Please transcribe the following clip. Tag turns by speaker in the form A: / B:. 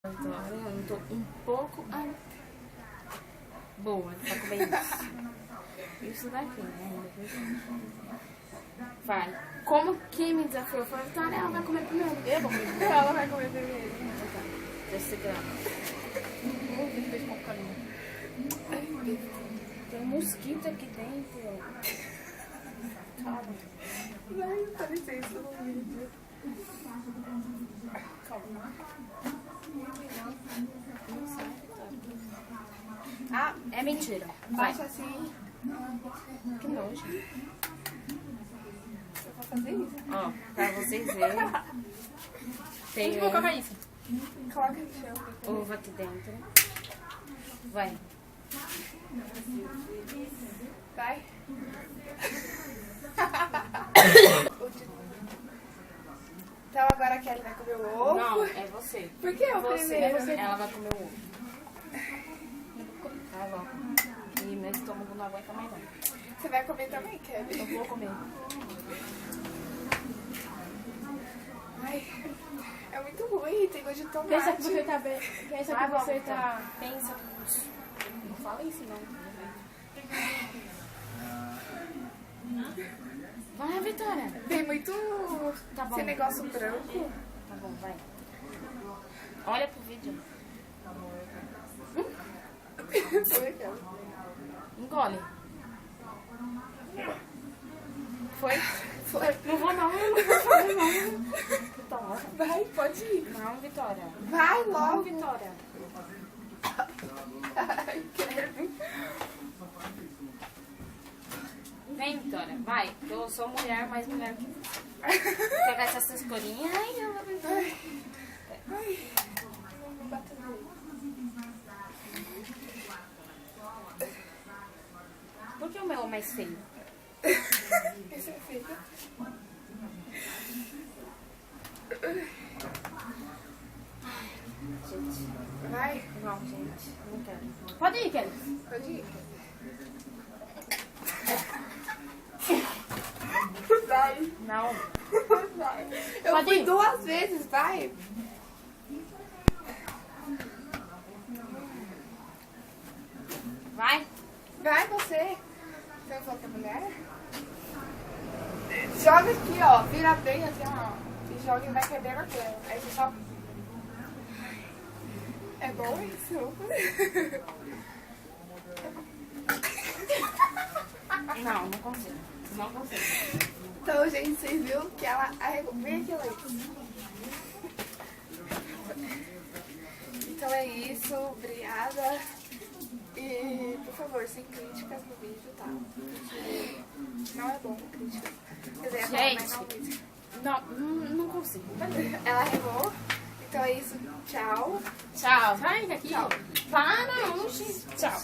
A: Agora eu tô um pouco boa pra comer isso. Isso daqui, né? Vai. Como quem me desafiou foi a Vitória, ela vai comer primeiro. Eu vou comer primeiro.
B: Ela vai comer primeiro.
A: Então, 10 gramas.
B: Depois com carinho.
A: Tem um mosquito aqui dentro. Calma.
B: Vai aparecer isso no vídeo.
A: Calma. Não sai, Vitória. Ah, é mentira. Vai.
B: Baixa assim.
A: Que nojo.
B: Você vai fazer isso.
A: Ó, pra vocês verem. Tem
B: Onde vou colocar isso? Coloca no chão.
A: ovo aqui dentro. Vai.
B: Vai. Então agora a Kelly vai comer o ovo.
A: Não, é você.
B: Por que eu
A: Você,
B: primeiro?
A: ela vai comer o ovo. Tá bom. E meu estômago não aguenta mais não.
B: Você vai comer também, Kelly?
A: Eu vou comer.
B: Ai, é muito ruim, tem gosto de tomate.
C: Pensa que você tá bem. Pensa que
A: Vai,
C: você
A: volta.
C: tá.
A: Pensa. Não fala isso não. Vai, Vitória.
B: Tem muito
A: Tá bom.
B: esse negócio branco.
A: Tá bom, vai. Olha pro vídeo. Engole.
B: Foi? Foi.
A: Não vou não, eu não vou fazer não. Toma.
B: Vai, pode ir.
A: Não, Vitória.
B: Vai
A: Não,
B: logo.
A: Vitória.
B: Ai, Kelly.
A: Vem, Vitória, vai. Eu sou mulher, mais mulher que você. Vou pegar essas frescurinhas. Ai, eu vou brincar.
B: Ai, não bata no.
A: Por que o meu é mais feio?
B: Esse é feio.
A: Gente,
B: Vai,
A: não, gente. Não quero. Pode ir, Kelly.
B: pode ir. Vai.
A: Não.
B: Vai. Eu
A: Pode
B: fui
A: ir.
B: 2 vezes, vai.
A: Vai.
B: Vai você. Você não falou que é mulher? Joga aqui, ó. Vira bem assim, ó. E joga e vai caber na tela. Aí você só. É bom isso?
A: Não, não consigo. Não consigo.
B: Então, gente, vocês viram que ela arregou. Vem aqui, Leite. Então é isso. Obrigada. E, por favor, sem críticas no vídeo, tá? Porque não é bom crítica. Quer dizer, é bom, mas
A: Gente.
B: não muito.
A: Não consigo.
B: Ela arregou. Então é isso. Tchau.
A: Tchau. Sai daqui.
B: Tchau.
A: Para, oxi. Tchau.